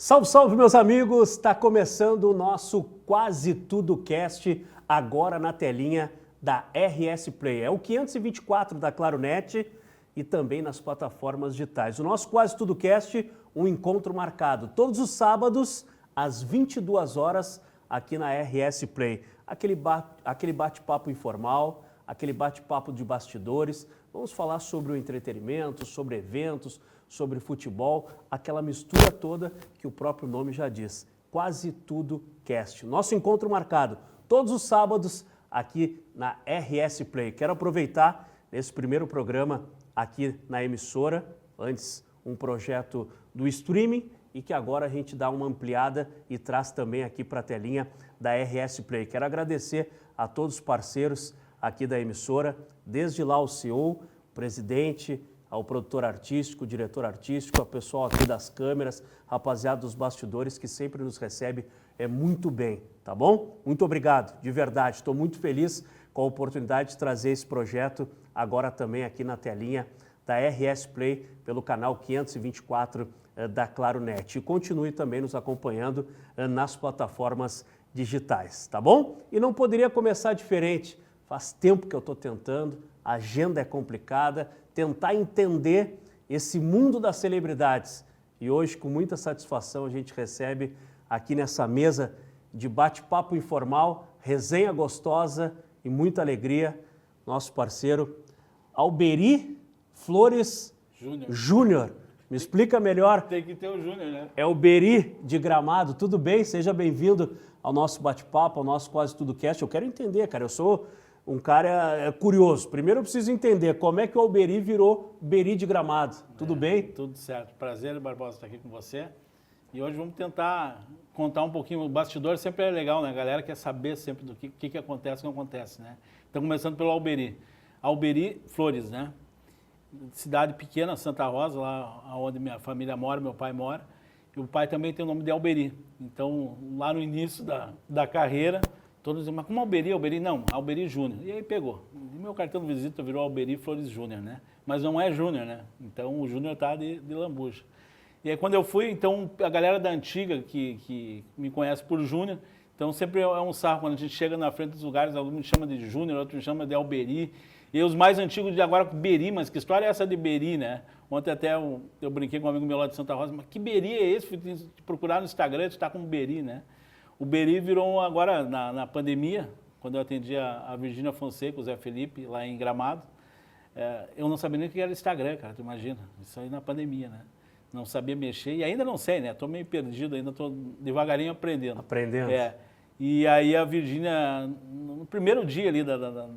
Salve, salve, meus amigos! Está começando o nosso Quase Tudo Cast, agora na telinha da RS Play. É o 524 da Claronet e também nas plataformas digitais. O nosso Quase Tudo Cast, um encontro marcado todos os sábados, às 22 horas, aqui na RS Play. Aquele bate-papo informal, aquele bate-papo de bastidores. Vamos falar sobre o entretenimento, sobre eventos, sobre futebol, aquela mistura toda que o próprio nome já diz. Quase Tudo Cast. Nosso encontro marcado todos os sábados aqui na RS Play. Quero aproveitar esse primeiro programa aqui na emissora, antes um projeto do streaming e que agora a gente dá uma ampliada e traz também aqui para a telinha da RS Play. Quero agradecer a todos os parceiros aqui da emissora, desde lá o CEO, o presidente, ao produtor artístico, diretor artístico, ao pessoal aqui das câmeras, rapaziada dos bastidores que sempre nos recebe muito bem, tá bom? Muito obrigado, de verdade. Estou muito feliz com a oportunidade de trazer esse projeto agora também aqui na telinha da RS Play pelo canal 524 da Claronet. E continue também nos acompanhando nas plataformas digitais, tá bom? E não poderia começar diferente. Faz tempo que eu estou tentando, a agenda é complicada, tentar entender esse mundo das celebridades. E hoje, com muita satisfação, a gente recebe aqui nessa mesa de bate-papo informal, resenha gostosa e muita alegria, nosso parceiro Alberi Flores Júnior. Me explica melhor. Tem que ter o Júnior, né? É o Beri de Gramado. Tudo bem? Seja bem-vindo ao nosso bate-papo, ao nosso Quase Tudo Cast. Eu quero entender, cara. Eu sou um cara curioso. Primeiro eu preciso entender como é que o Alberi virou Beri de Gramado. Tudo bem? Tudo certo. Prazer, Barbosa, estar aqui com você. E hoje vamos tentar contar um pouquinho. O bastidor sempre é legal, né? A galera quer saber sempre do que acontece e não acontece, né? Então, começando pelo Alberi. Alberi Flores, né? Cidade pequena, Santa Rosa, lá onde minha família mora, meu pai mora. E o pai também tem o nome de Alberi. Então, lá no início da carreira, todos diziam, mas como Alberi? Alberi? Não, Alberi Júnior. E aí pegou. E meu cartão de visita virou Alberi Flores Júnior, né? Mas não é Júnior, né? Então, o Júnior tá de lambuja. E aí, quando eu fui, então, a galera da antiga, que me conhece por Júnior, então sempre é um sarro. Quando a gente chega na frente dos lugares, alguns me chama de Júnior, outros me chama de Alberi. E os mais antigos de agora com Beri, mas que história é essa de Beri, né? Ontem até eu brinquei com um amigo meu lá de Santa Rosa, mas que Beri é esse? Fui procurar no Instagram, está com Beri, né? O Beri virou agora, na pandemia, quando eu atendi a Virgínia Fonseca, o Zé Felipe, lá em Gramado, eu não sabia nem o que era Instagram, cara, tu imagina? Isso aí na pandemia, né? Não sabia mexer e ainda não sei, né? Estou meio perdido ainda, estou devagarinho aprendendo. Aprendendo. E aí a Virgínia, no primeiro dia ali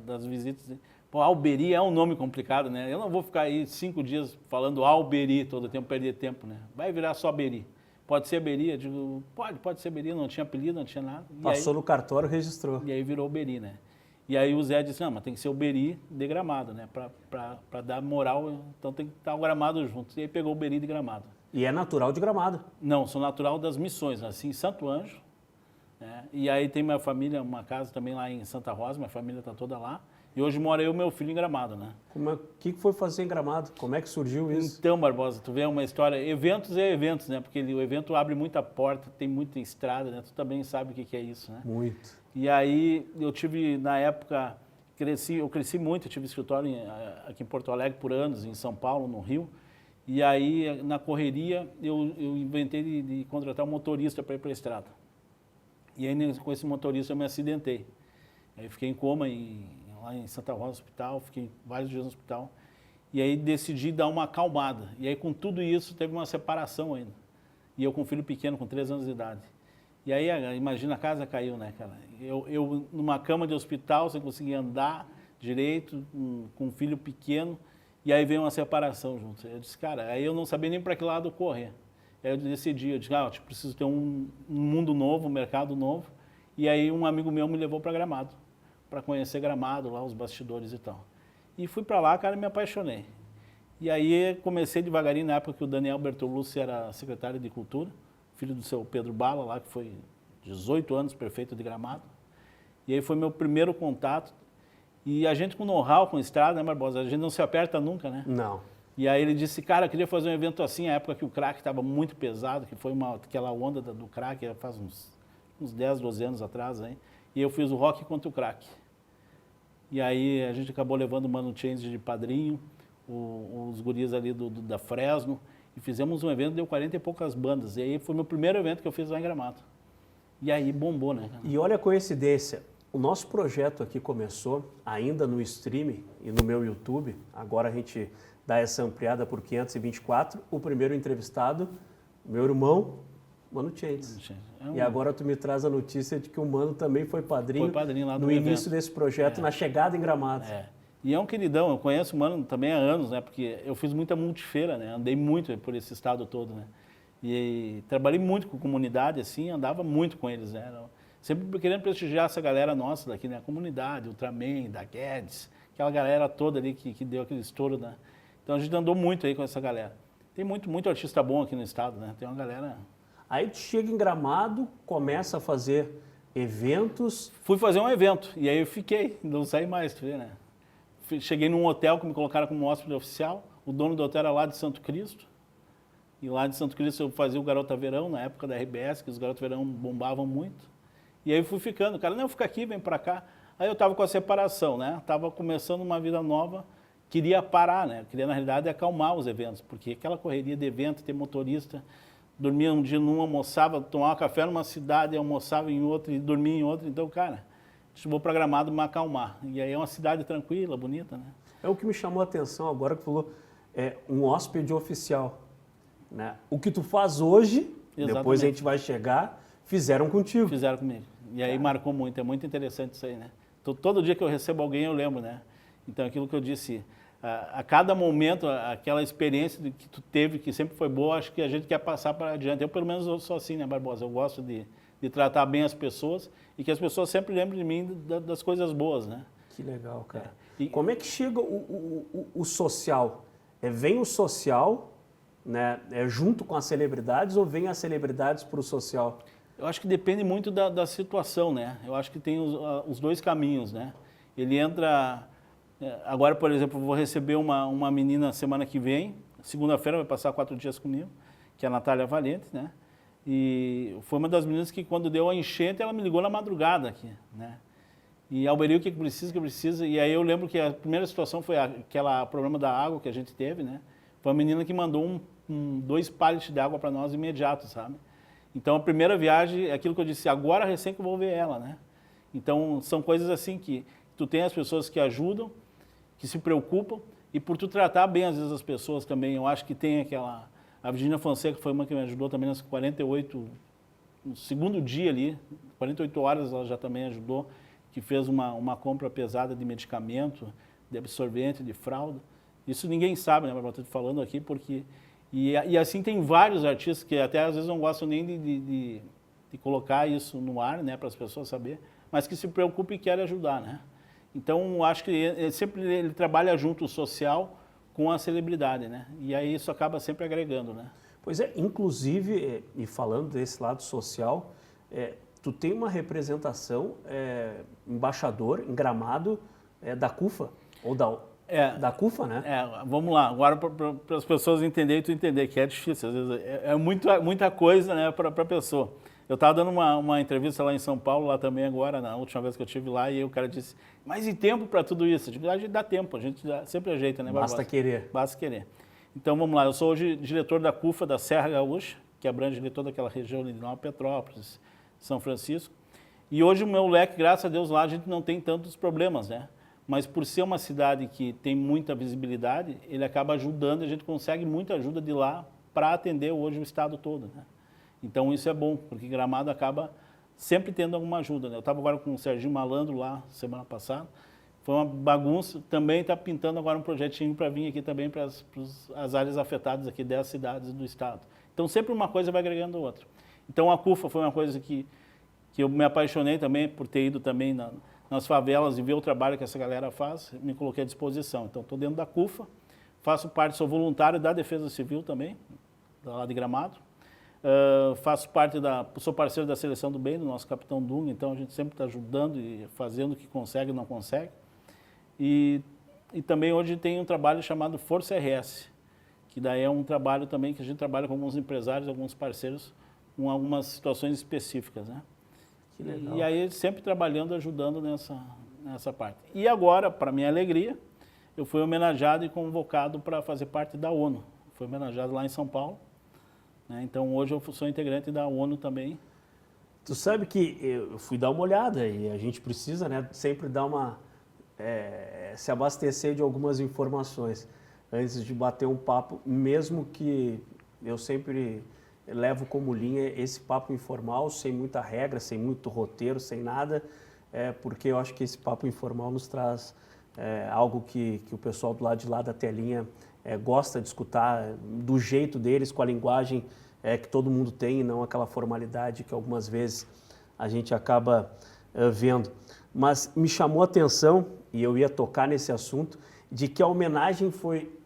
das visitas, pô, Alberi é um nome complicado, né? Eu não vou ficar aí 5 dias falando Alberi todo o tempo, perder tempo, né? Vai virar só Beri. Pode ser Beri? Eu digo, pode ser Beri, não tinha apelido, não tinha nada. Passou no cartório, registrou. E aí virou Beri, né? E aí o Zé disse, não, mas tem que ser o Beri de Gramado, né? Para dar moral, então tem que estar o Gramado junto. E aí pegou o Beri de Gramado. E é natural de Gramado? Não, sou natural das Missões, assim, Santo Anjo. Né? E aí tem minha família, uma casa também lá em Santa Rosa, minha família está toda lá. E hoje mora eu e meu filho em Gramado, né? O que foi fazer em Gramado? Como é que surgiu isso? Então, Barbosa, tu vê uma história, eventos, né? Porque o evento abre muita porta, tem muita estrada, né? Tu também sabe o que é isso, né? Muito. E aí eu tive, na época, eu cresci muito, eu tive escritório aqui em Porto Alegre por anos, em São Paulo, no Rio. E aí, na correria, eu inventei de contratar um motorista para ir para a estrada. E aí, com esse motorista, eu me acidentei. Aí fiquei em coma lá em Santa Rosa, no hospital, fiquei vários dias no hospital. E aí decidi dar uma acalmada. E aí, com tudo isso, teve uma separação ainda. E eu com um filho pequeno, com 3 anos de idade. E aí, imagina, a casa caiu, né, cara? Eu numa cama de hospital, sem conseguir andar direito, com um filho pequeno, e aí veio uma separação junto. Eu disse, cara, aí eu não sabia nem para que lado correr. Aí eu decidi, eu disse, eu preciso ter um mundo novo, um mercado novo. E aí um amigo meu me levou para Gramado, para conhecer Gramado, lá os bastidores e tal. E fui para lá, cara, e me apaixonei. E aí comecei devagarinho, na época que o Daniel Bertolucci era secretário de Cultura, filho do seu Pedro Bala, lá que foi 18 anos prefeito de Gramado. E aí foi meu primeiro contato. E a gente com know-how, com estrada, né, Barbosa? A gente não se aperta nunca, né? Não. E aí ele disse, cara, eu queria fazer um evento assim, a época que o crack estava muito pesado, que foi aquela onda do crack, faz uns 10, 12 anos atrás, hein? E eu fiz o rock contra o crack. E aí a gente acabou levando o Mano Change de padrinho, os guris ali da Fresno, e fizemos um evento, deu 40 e poucas bandas. E aí foi meu primeiro evento que eu fiz lá em Gramado. E aí bombou, né? E olha a coincidência, o nosso projeto aqui começou ainda no streaming e no meu YouTube, agora a gente dá essa ampliada por 524, o primeiro entrevistado, meu irmão, Mano Changes. E agora tu me traz a notícia de que o Mano também foi padrinho lá no início desse projeto, na chegada em Gramado. E é um queridão, eu conheço o Mano também há anos, né? Porque eu fiz muita multifeira, né? Andei muito por esse estado todo, né? E trabalhei muito com a comunidade, assim, andava muito com eles, né? Sempre querendo prestigiar essa galera nossa daqui, né? A comunidade, Ultraman, da Guedes, aquela galera toda ali que deu aquele estouro, né? Então a gente andou muito aí com essa galera. Tem muito artista bom aqui no estado, né? Tem uma galera... Aí tu chega em Gramado, começa a fazer eventos. Fui fazer um evento, e aí eu fiquei, não saí mais, tu vê, né? Cheguei num hotel que me colocaram como hóspede oficial, o dono do hotel era lá de Santo Cristo, e lá de Santo Cristo eu fazia o Garota Verão, na época da RBS, que os Garota Verão bombavam muito. E aí eu fui ficando, o cara, não, fica aqui, vem pra cá. Aí eu tava com a separação, né? Tava começando uma vida nova, queria parar, né? Queria, na realidade, acalmar os eventos, porque aquela correria de evento, ter motorista, dormia um dia num, almoçava, tomava café numa cidade, almoçava em outra e dormia em outra. Então, cara, vou para Gramado me acalmar. E aí é uma cidade tranquila, bonita, né? É o que me chamou a atenção agora que falou, um hóspede oficial, né? O que tu faz hoje, depois a gente vai chegar, fizeram contigo. Fizeram comigo. E aí marcou muito, é muito interessante isso aí, né? Todo dia que eu recebo alguém eu lembro, né? Então aquilo que eu disse, a cada momento, aquela experiência que tu teve, que sempre foi boa, acho que a gente quer passar para adiante. Eu pelo menos eu sou assim, né, Barbosa? Eu gosto de tratar bem as pessoas e que as pessoas sempre lembrem de mim das coisas boas, né? Que legal, cara. E como é que chega o social? Vem o social, né, junto com as celebridades ou vem as celebridades para o social? Eu acho que depende muito da situação, né? Eu acho que tem os dois caminhos, né? Ele entra... Agora, por exemplo, eu vou receber uma menina semana que vem, segunda-feira vai passar 4 dias comigo, que é a Natália Valente, né? E foi uma das meninas que quando deu a enchente, ela me ligou na madrugada aqui, né? E Alberi, o que precisa? E aí eu lembro que a primeira situação foi aquele problema da água que a gente teve, né? Foi a menina que mandou 2 pallets de água para nós imediato, sabe? Então a primeira viagem, é aquilo que eu disse, agora recém que eu vou ver ela, né? Então são coisas assim que tu tem as pessoas que ajudam, que se preocupam, e por tu tratar bem às vezes as pessoas também, eu acho que tem aquela... A Virginia Fonseca foi uma que me ajudou também nas 48, no segundo dia ali, 48 horas ela já também ajudou, que fez uma compra pesada de medicamento, de absorvente, de fralda. Isso ninguém sabe, né, mas eu estou falando aqui porque... E assim tem vários artistas que até às vezes não gostam nem de colocar isso no ar, né, para as pessoas saberem, mas que se preocupam e querem ajudar, né? Então, acho que ele trabalha junto o social com a celebridade, né? E aí isso acaba sempre agregando, né? Pois é, inclusive, e falando desse lado social, tu tem uma representação, embaixador em Gramado, da CUFA, ou da CUFA, né? Vamos lá, agora para as pessoas entenderem e tu entender, que é difícil, às vezes é muita coisa, né, para a pessoa. Eu estava dando uma entrevista lá em São Paulo, lá também agora, na última vez que eu estive lá, e aí o cara disse, mas e tempo para tudo isso? A gente dá tempo, a gente sempre ajeita, né, Barbosa? Basta querer. Basta querer. Então vamos lá, eu sou hoje diretor da CUFA da Serra Gaúcha, que abrange toda aquela região de Nova Petrópolis, São Francisco. E hoje o meu leque, graças a Deus, lá a gente não tem tantos problemas, né? Mas por ser uma cidade que tem muita visibilidade, ele acaba ajudando, a gente consegue muita ajuda de lá para atender hoje o estado todo, né? Então isso é bom, porque Gramado acaba sempre tendo alguma ajuda, né? Eu estava agora com o Serginho Malandro lá, semana passada, foi uma bagunça, também está pintando agora um projetinho para vir aqui também para as áreas afetadas aqui 10 cidades do estado. Então sempre uma coisa vai agregando a outra. Então a CUFA foi uma coisa que eu me apaixonei também por ter ido também nas favelas e ver o trabalho que essa galera faz, me coloquei à disposição. Então estou dentro da CUFA, faço parte, sou voluntário da Defesa Civil também, lá de Gramado. Sou parceiro da Seleção do Bem, do nosso capitão Dunga, então a gente sempre está ajudando e fazendo o que consegue e não consegue. E também hoje tem um trabalho chamado Força RS, que daí é um trabalho também que a gente trabalha com alguns empresários, alguns parceiros, com algumas situações específicas, né? Que legal. E aí sempre trabalhando, ajudando nessa parte. E agora, para minha alegria, eu fui homenageado e convocado para fazer parte da ONU. Fui homenageado lá em São Paulo, né? Então hoje eu sou integrante da ONU também. Tu sabe que eu fui dar uma olhada e a gente precisa, né, sempre dar se abastecer de algumas informações antes de bater um papo, mesmo que eu sempre levo como linha esse papo informal, sem muita regra, sem muito roteiro, sem nada, porque eu acho que esse papo informal nos traz algo que o pessoal do lado de lá da telinha gosta de escutar, do jeito deles, com a linguagem que todo mundo tem, e não aquela formalidade que algumas vezes a gente acaba vendo. Mas me chamou a atenção, e eu ia tocar nesse assunto, de que a homenagem foi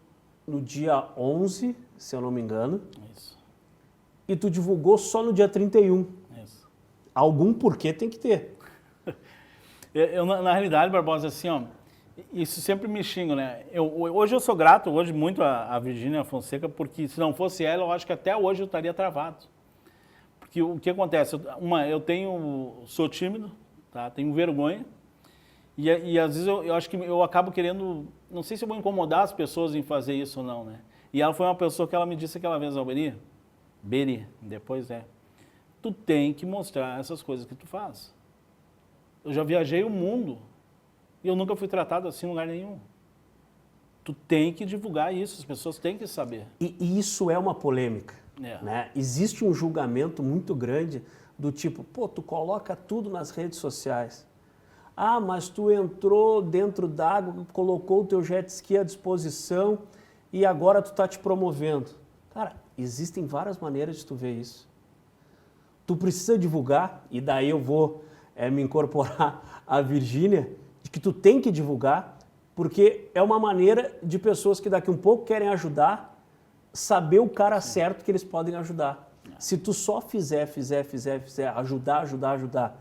no dia 11, se eu não me engano, Isso, e tu divulgou só no dia 31. isso. Algum porquê tem que ter. Na realidade, Barbosa, assim, ó, isso sempre me xinga, né? Hoje eu sou grato, hoje muito a Virgínia Fonseca, porque se não fosse ela, eu acho que até hoje eu estaria travado. Porque o que acontece? Sou tímido, tá? Tenho vergonha, e às vezes eu acho que eu acabo querendo, não sei se eu vou incomodar as pessoas em fazer isso ou não, né? E ela foi uma pessoa que ela me disse aquela vez, Beri, depois tu tem que mostrar essas coisas que tu faz. Eu já viajei o mundo e eu nunca fui tratado assim em lugar nenhum. Tu tem que divulgar isso, as pessoas têm que saber. E isso é uma polêmica, né? Existe um julgamento muito grande do tipo, pô, tu coloca tudo nas redes sociais. Ah, mas tu entrou dentro d'água, colocou o teu jet ski à disposição e agora tu tá te promovendo. Cara, existem várias maneiras de tu ver isso. Tu precisa divulgar, e daí eu vou me incorporar à Virgínia, de que tu tem que divulgar, porque é uma maneira de pessoas que daqui um pouco querem ajudar, saber o cara certo que eles podem ajudar. Se tu só fizer, ajudar,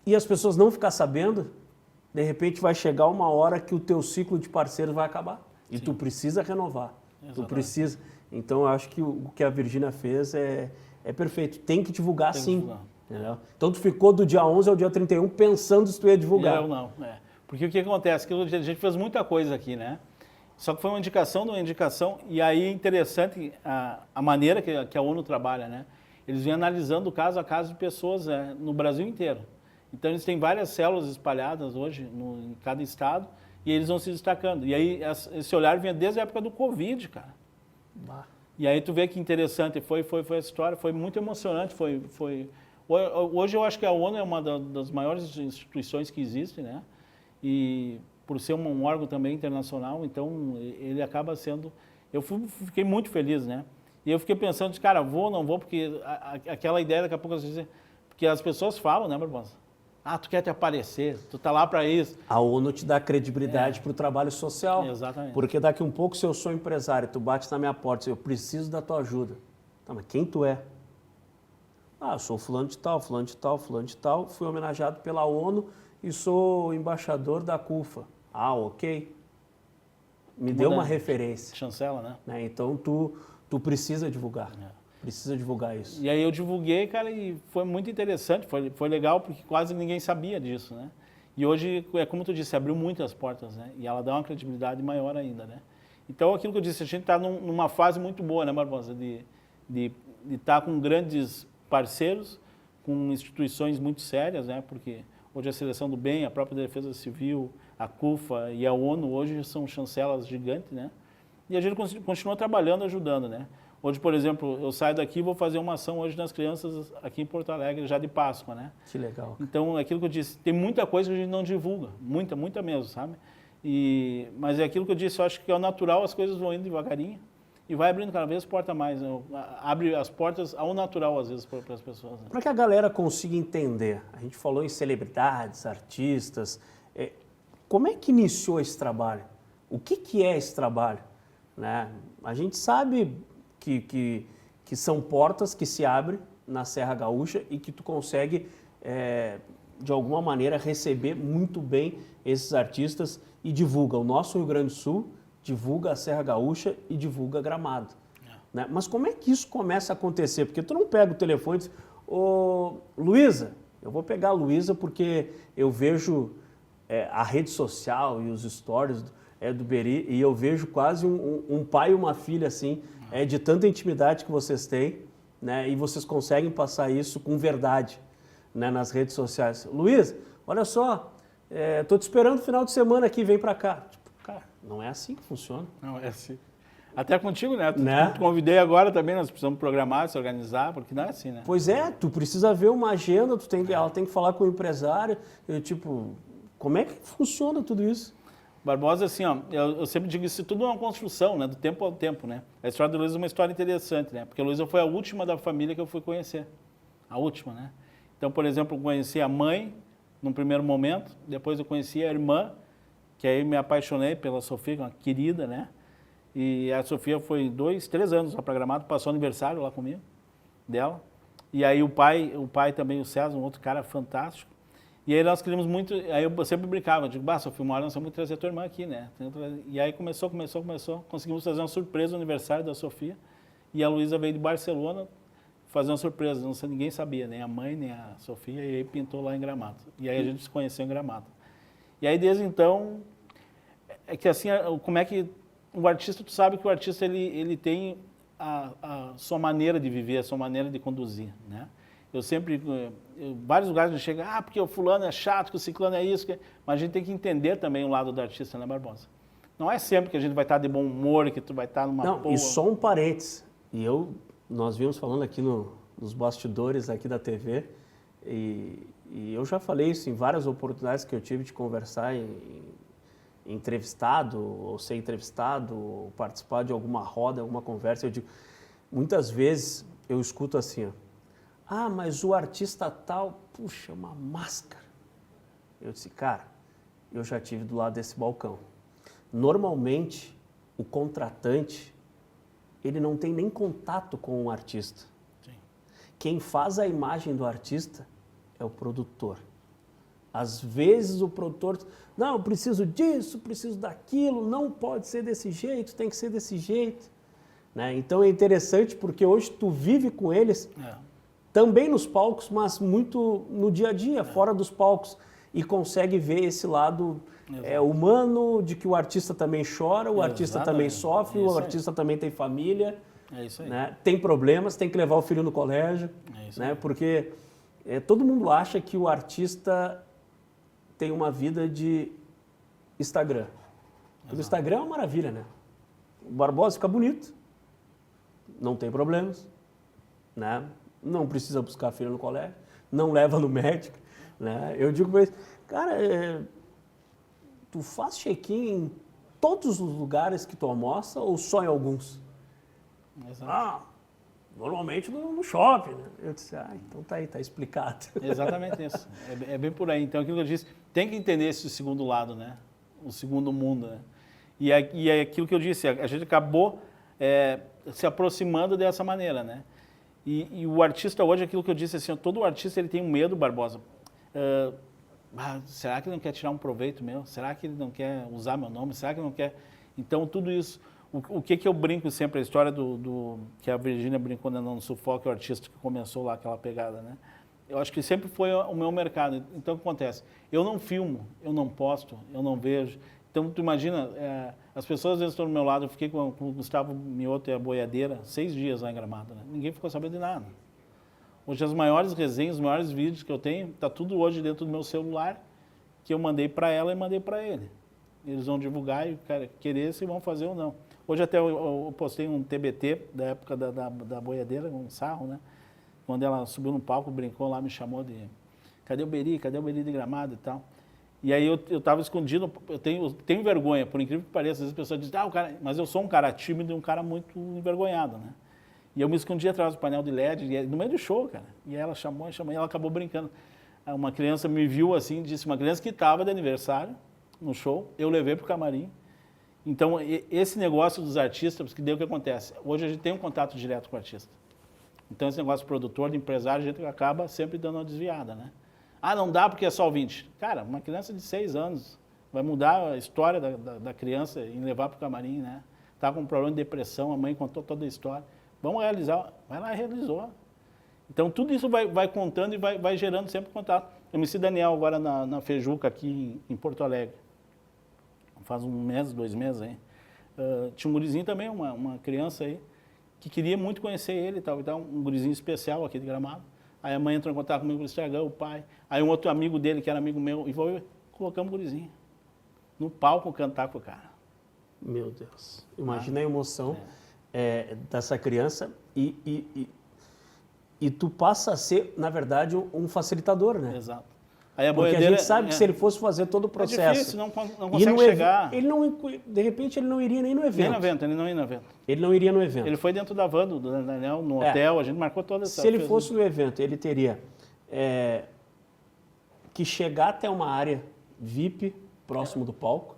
e as pessoas não ficar sabendo, de repente vai chegar uma hora que o teu ciclo de parceiros vai acabar. E tu precisa renovar. Exatamente. Tu precisa. Então eu acho que o que a Virgínia fez é perfeito. Tem que divulgar sim. Divulgar. Entendeu? Então tu ficou do dia 11 ao dia 31 pensando se tu ia divulgar. Eu não, Porque o que acontece? Que a gente fez muita coisa aqui, né? Só que foi uma indicação de uma indicação, e aí é interessante a maneira que a ONU trabalha, né? Eles vêm analisando caso a caso de pessoas no Brasil inteiro. Então eles têm várias células espalhadas hoje em cada estado, e eles vão se destacando. E aí esse olhar vinha desde a época do Covid, cara. Bah. E aí tu vê que interessante foi essa história, foi muito emocionante, Hoje eu acho que a ONU é uma das maiores instituições que existe, né? E por ser um órgão também internacional, então ele acaba sendo... Eu fiquei muito feliz, né? E eu fiquei pensando, cara, vou ou não vou, porque aquela ideia daqui a pouco... Porque as pessoas falam, né, Barbosa? Ah, tu quer te aparecer, tu tá lá para isso. A ONU te dá credibilidade para o trabalho social. Exatamente. Porque daqui um pouco, se eu sou empresário, tu bate na minha porta e diz, eu preciso da tua ajuda. Tá, mas quem tu é? Ah, eu sou fulano de tal, fui homenageado pela ONU e sou embaixador da CUFA. Ah, ok. Me deu uma referência. Chancela, né? Então, tu precisa divulgar. Precisa divulgar isso. E aí eu divulguei, cara, e foi muito interessante, foi legal, porque quase ninguém sabia disso, né? E hoje, como tu disse, abriu muitas portas, né? E ela dá uma credibilidade maior ainda, né? Então, aquilo que eu disse, a gente está numa fase muito boa, né, Barbosa? De estar com grandes parceiros, com instituições muito sérias, né? Porque hoje a Seleção do Bem, a própria Defesa Civil, a CUFA e a ONU, hoje são chancelas gigantes, né? E a gente continua trabalhando, ajudando, né? Hoje, por exemplo, eu saio daqui e vou fazer uma ação hoje nas crianças aqui em Porto Alegre, já de Páscoa, né? Que legal. Então, é aquilo que eu disse, tem muita coisa que a gente não divulga, muita mesmo, sabe? Mas é aquilo que eu disse, eu acho que é o natural, as coisas vão indo devagarinho e vai abrindo cada vez porta mais, né? Abre as portas ao natural, às vezes, para as pessoas. Né? Para que a galera consiga entender, a gente falou em celebridades, artistas, como é que iniciou esse trabalho? O que é esse trabalho? Né? A gente sabe que são portas que se abrem na Serra Gaúcha e que tu consegue, de alguma maneira, receber muito bem esses artistas e divulga o nosso Rio Grande do Sul divulga a Serra Gaúcha e divulga Gramado. Né? Mas como é que isso começa a acontecer? Porque tu não pega o telefone e diz, ô Luísa, eu vou pegar a Luísa porque eu vejo a rede social e os stories do Beri e eu vejo quase um pai e uma filha assim, de tanta intimidade que vocês têm, né? E vocês conseguem passar isso com verdade, né? Nas redes sociais. Luísa, olha só, tô te esperando no final de semana aqui, vem pra cá. Tipo, cara, não é assim que funciona. Não, é assim. Até contigo, né? Né? Te convidei agora também, nós precisamos programar, se organizar, porque não é assim, né? Pois é, tu precisa ver uma agenda, ela tem que falar com o empresário, tipo, como é que funciona tudo isso? Barbosa, assim, ó, eu sempre digo isso tudo é uma construção, né? Do tempo ao tempo, né? A história da Luísa é uma história interessante, né? Porque a Luísa foi a última da família que eu fui conhecer. A última, né? Então, por exemplo, eu conheci a mãe num primeiro momento, depois eu conheci a irmã, que aí me apaixonei pela Sofia, que é uma querida, né? E a Sofia foi 2, 3 anos lá para Gramado, passou aniversário lá comigo, dela. E aí o pai também, o César, um outro cara fantástico. E aí nós queríamos muito, aí eu sempre brincava, digo, Sofia, uma hora nós vamos trazer a tua irmã aqui, né? E aí começou, conseguimos fazer uma surpresa no aniversário da Sofia, e a Luísa veio de Barcelona fazer uma surpresa, ninguém sabia, nem a mãe, nem a Sofia, e aí pintou lá em Gramado. E aí a gente se conheceu em Gramado. E aí desde então, é que assim, como é que o artista, tu sabe que o artista ele tem a sua maneira de viver, a sua maneira de conduzir, né? Eu sempre, vários lugares a gente chega, porque o fulano é chato, que o ciclano é isso, mas a gente tem que entender também o lado do artista, né, Barbosa? Não é sempre que a gente vai estar de bom humor, que tu vai estar numa Não, e só um parênteses, nós vimos falando aqui nos bastidores aqui da TV, e eu já falei isso em várias oportunidades que eu tive de conversar entrevistado, ou ser entrevistado, ou participar de alguma roda, alguma conversa, eu digo, muitas vezes eu escuto assim, mas o artista tal, puxa, uma máscara. Eu disse, cara, eu já tive do lado desse balcão. Normalmente, o contratante, ele não tem nem contato com o artista. Sim. Quem faz a imagem do artista é o produtor. Às vezes o produtor, não, eu preciso disso, preciso daquilo, não pode ser desse jeito, tem que ser desse jeito. Né? Então é interessante porque hoje tu vive com eles, também nos palcos, mas muito no dia a dia, fora dos palcos, e consegue ver esse lado humano, de que o artista também chora, o artista também sofre, o artista também tem família, né? Tem problemas, tem que levar o filho no colégio, né? Porque todo mundo acha que o artista tem uma vida de Instagram. O Instagram é uma maravilha, né? O Barbosa fica bonito, não tem problemas, né? Não precisa buscar filho no colégio, não leva no médico, né? Eu digo para eles, cara, tu faz check-in em todos os lugares que tu almoça ou só em alguns? Exato. Normalmente no shopping, né? Eu disse, então tá aí, tá explicado. Exatamente isso, é bem por aí. Então aquilo que eu disse, tem que entender esse segundo lado, né? O segundo mundo, né? E é aquilo que eu disse, a gente acabou se aproximando dessa maneira, né? E o artista hoje, aquilo que eu disse, assim, todo artista ele tem um medo, Barbosa. Será que ele não quer tirar um proveito meu? Será que ele não quer usar meu nome? Será que ele não quer... Então, tudo isso... O que eu brinco sempre, a história que a Virgínia brincou no Sufoco, o artista que começou lá aquela pegada, né? Eu acho que sempre foi o meu mercado. Então, o que acontece? Eu não filmo, eu não posto, eu não vejo. Então, tu imagina, as pessoas às vezes estão do meu lado, eu fiquei com o Gustavo Mioto e a Boiadeira 6 dias lá em Gramado, né? Ninguém ficou sabendo de nada. Hoje as maiores resenhas, os maiores vídeos que eu tenho, está tudo hoje dentro do meu celular, que eu mandei para ela e mandei para ele. Eles vão divulgar e querer se vão fazer ou não. Hoje até eu postei um TBT da época da Boiadeira, um sarro, né? Quando ela subiu no palco, brincou lá, me chamou de cadê o Beri de Gramado e tal. E aí eu estava escondido, eu tenho vergonha, por incrível que pareça, às vezes as pessoas dizem, mas eu sou um cara tímido e um cara muito envergonhado, né? E eu me escondi atrás do painel de LED, no meio do show, cara. E ela chamou, e ela acabou brincando. Uma criança me viu assim, disse, uma criança que estava de aniversário no show, eu levei para o camarim. Então, esse negócio dos artistas, que daí o que acontece? Hoje a gente tem um contato direto com o artista. Então, esse negócio de produtor, de empresário, a gente acaba sempre dando uma desviada, né? Não dá porque é só 20. Cara, uma criança de 6 anos, vai mudar a história da criança em levar para o camarim, né? Estava com um problema de depressão, a mãe contou toda a história. Vamos realizar. Vai lá e realizou. Então, tudo isso vai contando e vai gerando sempre contato. Eu me Daniel agora na Fejuca, aqui em Porto Alegre. Faz 1 mês, 2 meses aí. Tinha um gurizinho também, uma criança aí, que queria muito conhecer ele e tal, um gurizinho especial aqui de Gramado. Aí a mãe entrou em contato comigo no Instagram, o pai. Aí um outro amigo dele, que era amigo meu, e colocamos o gurizinho no palco cantar com o cara. Meu Deus. Imagina a emoção dessa criança e tu passa a ser, na verdade, um facilitador, né? Exato. Aí a Porque a gente sabe que se ele fosse fazer todo o processo... É difícil, não consegue chegar. De repente, ele não iria nem no evento. Nem no evento, ele não ia no evento. Ele não iria no evento. Ele foi dentro da van do Daniel, no hotel, a gente marcou toda essa... Se ele fosse no evento, ele teria que chegar até uma área VIP, próximo do palco,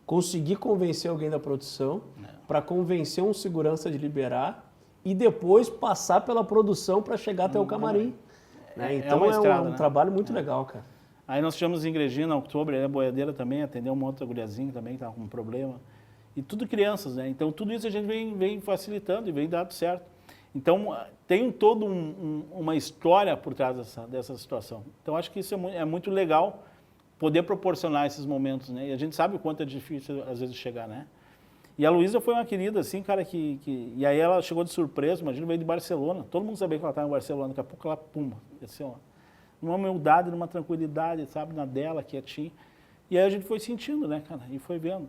conseguir convencer alguém da produção, para convencer um segurança de liberar e depois passar pela produção para chegar até o camarim. Né? Então é um trabalho muito legal, cara. Aí nós tivemos em Igrejinha, na Outubro, ele é boiadeira também, atendeu uma outra guriazinha também que estava com um problema. E tudo crianças, né? Então tudo isso a gente vem facilitando e vem dando certo. Então tem toda uma história por trás dessa situação. Então acho que isso é muito legal poder proporcionar esses momentos, né? E a gente sabe o quanto é difícil às vezes chegar, né? E a Luísa foi uma querida, assim, cara, e aí ela chegou de surpresa, imagina, veio de Barcelona. Todo mundo sabia que ela estava em Barcelona, daqui a pouco ela, pumba, desceu lá. Numa humildade, numa tranquilidade, sabe, na dela, quietinha. E aí a gente foi sentindo, né, cara, e foi vendo.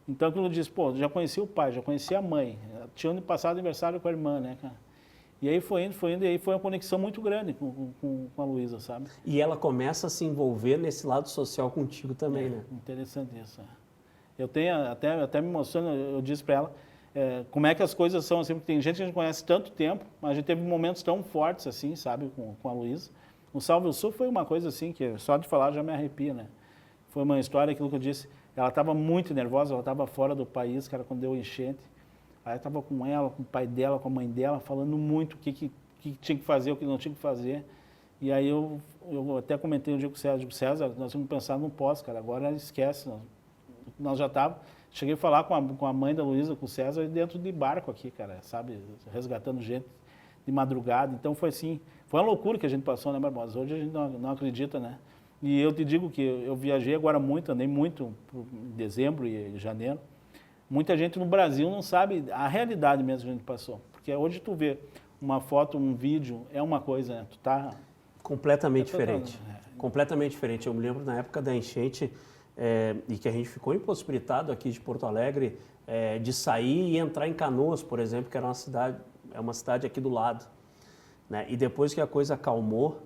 Então aquilo disse, pô, já conheci o pai, já conheci a mãe, tinha ano passado aniversário com a irmã, né, cara. E aí foi indo, e aí foi uma conexão muito grande com a Luísa, sabe? E ela começa a se envolver nesse lado social contigo também, né? Interessante isso, Eu tenho, até me emociona, eu disse para ela, como é que as coisas são assim, porque tem gente que a gente conhece tanto tempo, mas a gente teve momentos tão fortes assim, sabe, com a Luísa. O Salve o Sul foi uma coisa assim, que só de falar já me arrepia, né? Foi uma história, aquilo que eu disse, ela estava muito nervosa, ela estava fora do país, cara, quando deu enchente. Aí eu estava com ela, com o pai dela, com a mãe dela, falando muito o que tinha que fazer, o que não tinha que fazer. E aí eu até comentei um dia com o César, digo, César, nós vamos pensar no pós, cara, agora esquece, nós já estávamos, cheguei a falar com a mãe da Luísa, com o César, dentro de barco aqui, cara, sabe, resgatando gente de madrugada. Então foi assim, foi uma loucura que a gente passou, né, Barbosa? Hoje a gente não acredita, né? E eu te digo que eu viajei agora muito, andei muito em dezembro e janeiro. Muita gente no Brasil não sabe a realidade mesmo que a gente passou. Porque hoje tu vê uma foto, um vídeo, é uma coisa, né? Tu tá... Completamente diferente. Completamente diferente. Eu me lembro na época da enchente, e que a gente ficou impossibilitado aqui de Porto Alegre, de sair e entrar em Canoas, por exemplo, que era uma cidade aqui do lado. Né? E depois que a coisa acalmou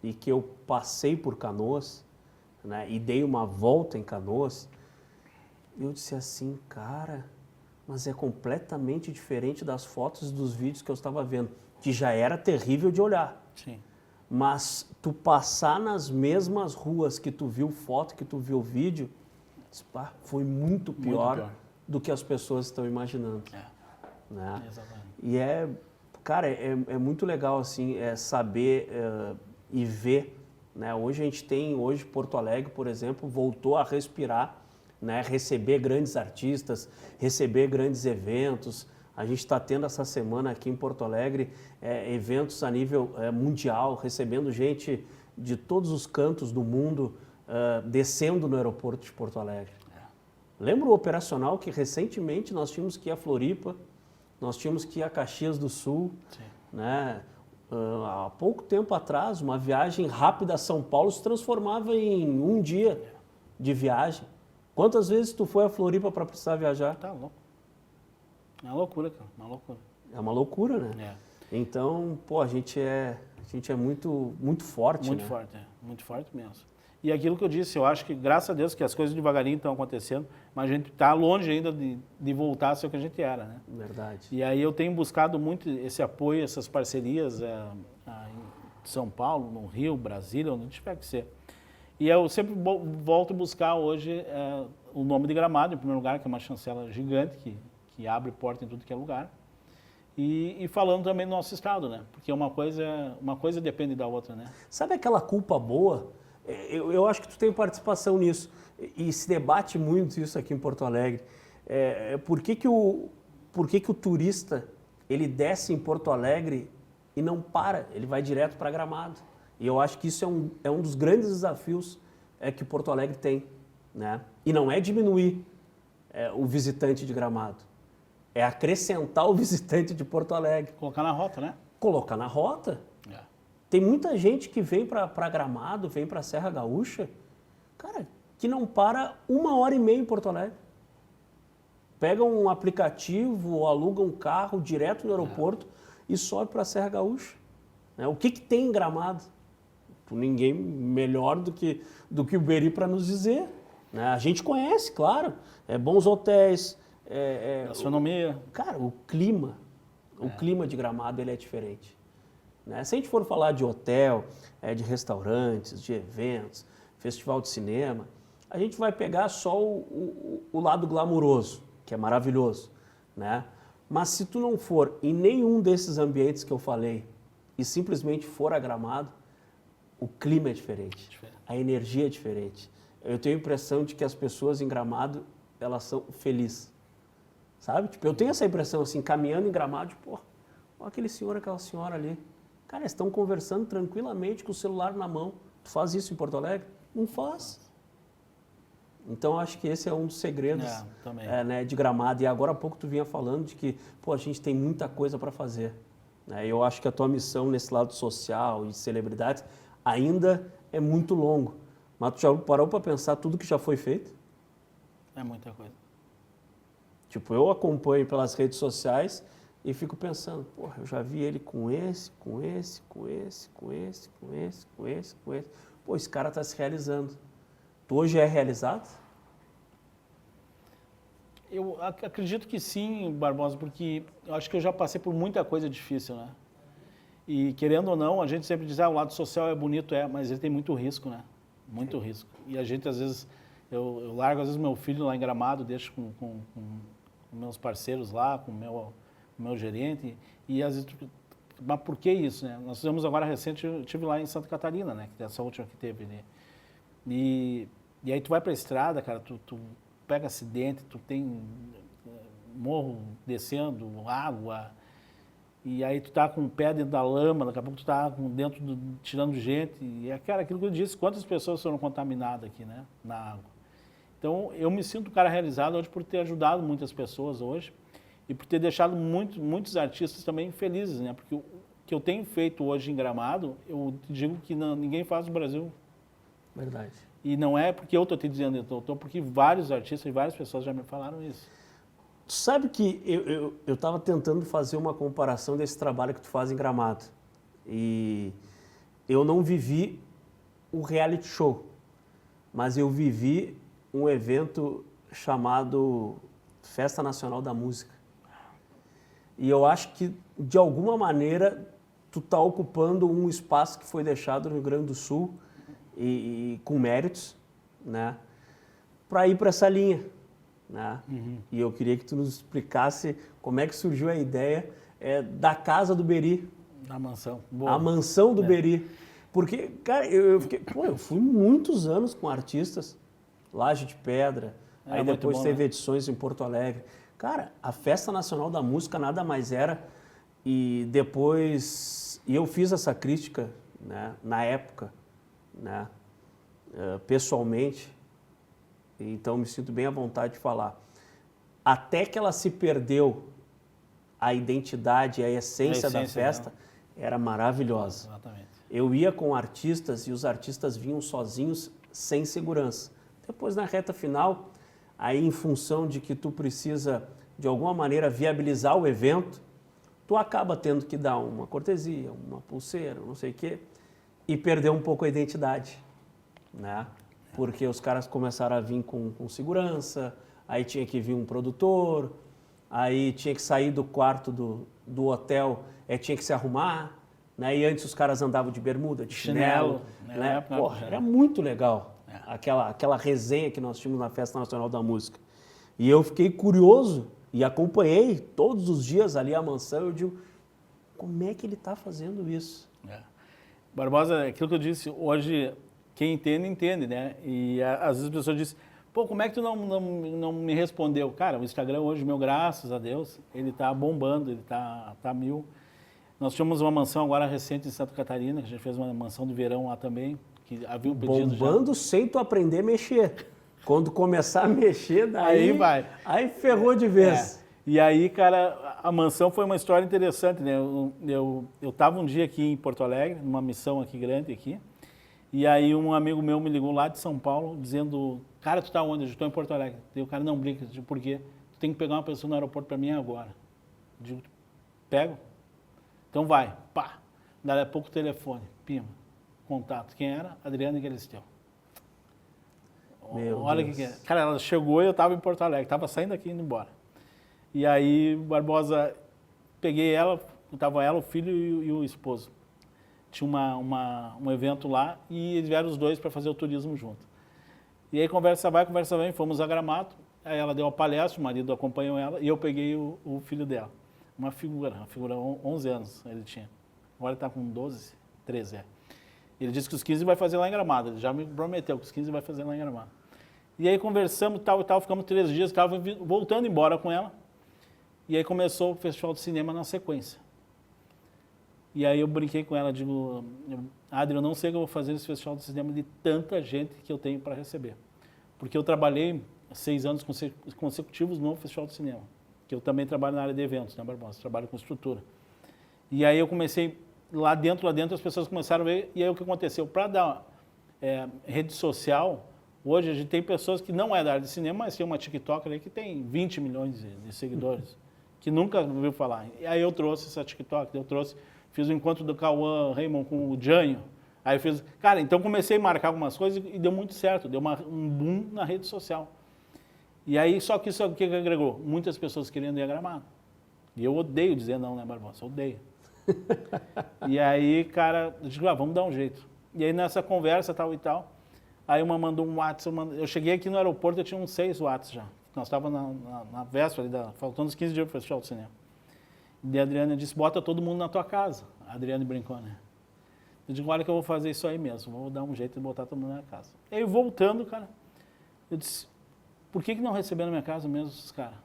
e que eu passei por Canoas, né, e dei uma volta em Canoas, eu disse assim, cara, mas é completamente diferente das fotos e dos vídeos que eu estava vendo, que já era terrível de olhar. Sim. Mas tu passar nas mesmas ruas que tu viu foto, que tu viu vídeo, foi muito pior do que as pessoas estão imaginando. Né? Exatamente. E cara, é muito legal assim, saber e ver. Né? Hoje a gente tem, Porto Alegre, por exemplo, voltou a respirar, né? Receber grandes artistas, receber grandes eventos. A gente está tendo essa semana aqui em Porto Alegre eventos a nível mundial, recebendo gente de todos os cantos do mundo, descendo no aeroporto de Porto Alegre. Lembra o operacional que recentemente nós tínhamos que ir a Floripa, nós tínhamos que ir a Caxias do Sul, né? Há pouco tempo atrás, uma viagem rápida a São Paulo se transformava em um dia de viagem. Quantas vezes tu foi a Floripa para precisar viajar? Tá louco. É uma loucura, cara, uma loucura. É uma loucura, né? Então, pô, a gente é muito, muito forte, muito né? Forte, muito forte mesmo. E aquilo que eu disse, eu acho que, graças a Deus, que as coisas devagarinho estão acontecendo, mas a gente está longe ainda de voltar a ser o que a gente era, né? Verdade. E aí eu tenho buscado muito esse apoio, essas parcerias em São Paulo, no Rio, Brasília, onde tiver que ser. E eu sempre volto a buscar hoje o nome de Gramado, em primeiro lugar, que é uma chancela gigante, que abre porta em tudo que é lugar. E falando também do nosso estado, né? Porque uma coisa depende da outra, né? Sabe aquela culpa boa Eu acho que tu tem participação nisso e se debate muito isso aqui em Porto Alegre. Por que o turista ele desce em Porto Alegre e não para, ele vai direto para Gramado? E eu acho que isso é um dos grandes desafios que Porto Alegre tem, né? E não é diminuir o visitante de Gramado, é acrescentar o visitante de Porto Alegre. Colocar na rota, né? Colocar na rota. Tem muita gente que vem para Gramado, vem para Serra Gaúcha, cara, que não para 1h30 em Porto Alegre. Pega um aplicativo ou aluga um carro direto no aeroporto e sobe para a Serra Gaúcha. O que tem em Gramado? Ninguém melhor do que o Beri para nos dizer. A gente conhece, claro. Bons hotéis. Gastronomia. Cara, o clima de Gramado ele é diferente. Se a gente for falar de hotel, de restaurantes, de eventos, festival de cinema, a gente vai pegar só o lado glamuroso, que é maravilhoso, né? Mas se tu não for em nenhum desses ambientes que eu falei e simplesmente for a Gramado, o clima é diferente, a energia é diferente. Eu tenho a impressão de que as pessoas em Gramado, elas são felizes, sabe? Tipo, eu tenho essa impressão, assim, caminhando em Gramado, olha aquele senhor, aquela senhora ali. Cara, eles estão conversando tranquilamente com o celular na mão. Tu faz isso em Porto Alegre? Não faz. Então, acho que esse é um dos segredos de Gramado. E agora há pouco tu vinha falando de que a gente tem muita coisa para fazer. Eu acho que a tua missão nesse lado social e de celebridades ainda é muito longo. Mas tu já parou para pensar tudo que já foi feito? É muita coisa. Tipo, eu acompanho pelas redes sociais e fico pensando, eu já vi ele com esse. Esse cara está se realizando. Tu hoje é realizado? Eu acredito que sim, Barbosa, porque eu acho que eu já passei por muita coisa difícil, né? E querendo ou não, a gente sempre diz, o lado social é bonito, mas ele tem muito risco, né? Muito risco. E a gente, às vezes, eu largo, às vezes, meu filho lá em Gramado, deixo com meus parceiros lá, com o meu gerente, e às vezes, mas por que isso, né? Nós fizemos agora recente, eu estive lá em Santa Catarina, né? Que é essa última que teve, né? E aí tu vai pra estrada, cara, tu pega acidente, tu tem morro descendo, água, e aí tu tá com o pé dentro da lama, daqui a pouco tu tá tirando gente, e cara, aquilo que eu disse, quantas pessoas foram contaminadas aqui, né? Na água. Então, eu me sinto um cara realizado hoje por ter ajudado muitas pessoas hoje, e por ter deixado muitos artistas também felizes, né? Porque o que eu tenho feito hoje em Gramado, eu digo que ninguém faz no Brasil. Verdade. E não é porque eu estou te dizendo, porque vários artistas e várias pessoas já me falaram isso. Tu sabe que eu estava tentando fazer uma comparação desse trabalho que tu faz em Gramado. E eu não vivi o reality show, mas eu vivi um evento chamado Festa Nacional da Música. E eu acho que, de alguma maneira, tu está ocupando um espaço que foi deixado no Rio Grande do Sul e com méritos, né, para ir para essa linha, né? E eu queria que tu nos explicasse como é que surgiu a ideia da casa do Beri. Da mansão. Boa. A mansão do Beri. Porque, cara, eu fui muitos anos com artistas, Laje de Pedra, aí depois teve edições em Porto Alegre. Cara, a Festa Nacional da Música nada mais era, e depois, eu fiz essa crítica, né, na época, né, pessoalmente, então me sinto bem à vontade de falar. Até que ela se perdeu, a identidade, a essência da festa era maravilhosa. Exatamente. Eu ia com artistas e os artistas vinham sozinhos, sem segurança. Depois, na reta final, aí em função de que tu precisa, de alguma maneira, viabilizar o evento, tu acaba tendo que dar uma cortesia, uma pulseira, não sei o quê, e perder um pouco a identidade, né? Porque os caras começaram a vir com segurança, aí tinha que vir um produtor, aí tinha que sair do quarto do hotel, tinha que se arrumar, né? E antes os caras andavam de bermuda, de chinelo, né? Porra, era muito legal aquela resenha que nós tínhamos na Festa Nacional da Música. E eu fiquei curioso e acompanhei todos os dias ali a mansão, eu digo, como é que ele está fazendo isso? Barbosa, aquilo que eu disse, hoje quem entende, entende, né? E às vezes as pessoas dizem, pô, como é que tu não me respondeu? Cara, o Instagram hoje, meu, graças a Deus, ele tá bombando, ele tá mil. Nós tínhamos uma mansão agora recente em Santa Catarina, que a gente fez uma mansão de verão lá também, que havia um pedido bombando sem tu aprender a mexer. Quando começar a mexer, daí aí vai. Aí ferrou de vez. E aí, cara, a mansão foi uma história interessante, né? Eu tava um dia aqui em Porto Alegre, numa missão aqui grande aqui, e aí um amigo meu me ligou lá de São Paulo, dizendo, cara, tu tá onde? Eu estou em Porto Alegre. E o cara, não brinca, eu digo, por quê? Tu tem que pegar uma pessoa no aeroporto para mim agora. Eu digo, pego? Então vai, pá. Daí a pouco o telefone, pima, contato. Quem era? Adriana Galisteu. Olha o que é. Cara, ela chegou e eu estava em Porto Alegre, estava saindo aqui e indo embora. E aí, Barbosa, peguei ela, estava ela, o filho e o esposo. Tinha um evento lá e eles vieram os dois para fazer o turismo junto. E aí, conversa vai, fomos a Gramado, aí ela deu a palestra, o marido acompanhou ela e eu peguei o filho dela. Uma figura, 11 anos ele tinha. Agora está com 12, 13, é. Ele disse que os 15 vai fazer lá em Gramado, ele já me prometeu que os 15 vai fazer lá em Gramado. E aí conversamos, tal e tal, ficamos 3 dias, estava voltando embora com ela. E aí começou o Festival de Cinema na sequência. E aí eu brinquei com ela, digo, Adri, eu não sei o que eu vou fazer nesse Festival de Cinema de tanta gente que eu tenho para receber. Porque eu trabalhei 6 anos consecutivos no Festival de Cinema, que eu também trabalho na área de eventos, né, Barbosa? Trabalho com estrutura. E aí eu comecei, lá dentro as pessoas começaram a ver, e aí o que aconteceu? Para dar rede social, hoje a gente tem pessoas que não é da área de cinema, mas tem uma TikToker aí que tem 20 milhões de seguidores, que nunca ouviu falar. E aí eu trouxe essa TikTok, fiz o encontro do Cauã Raymond com o Jânio, aí eu fiz, cara, então comecei a marcar algumas coisas e deu muito certo, deu um boom na rede social. E aí, só que isso é o que agregou? Muitas pessoas querendo ir a Gramado. E eu odeio dizer não, né, Barbosa? Odeio. E aí, cara, eu digo, vamos dar um jeito. E aí, nessa conversa, tal e tal, aí uma mandou um WhatsApp, eu cheguei aqui no aeroporto, eu tinha uns 6 WhatsApp já. Nós estávamos na véspera, faltando uns 15 dias para o Festival do Cinema. E a Adriana disse, bota todo mundo na tua casa. A Adriana brincou, né? Eu digo, olha que eu vou fazer isso aí mesmo, vou dar um jeito de botar todo mundo na casa. E aí, voltando, cara, eu disse, por que não receberam na minha casa mesmo esses caras?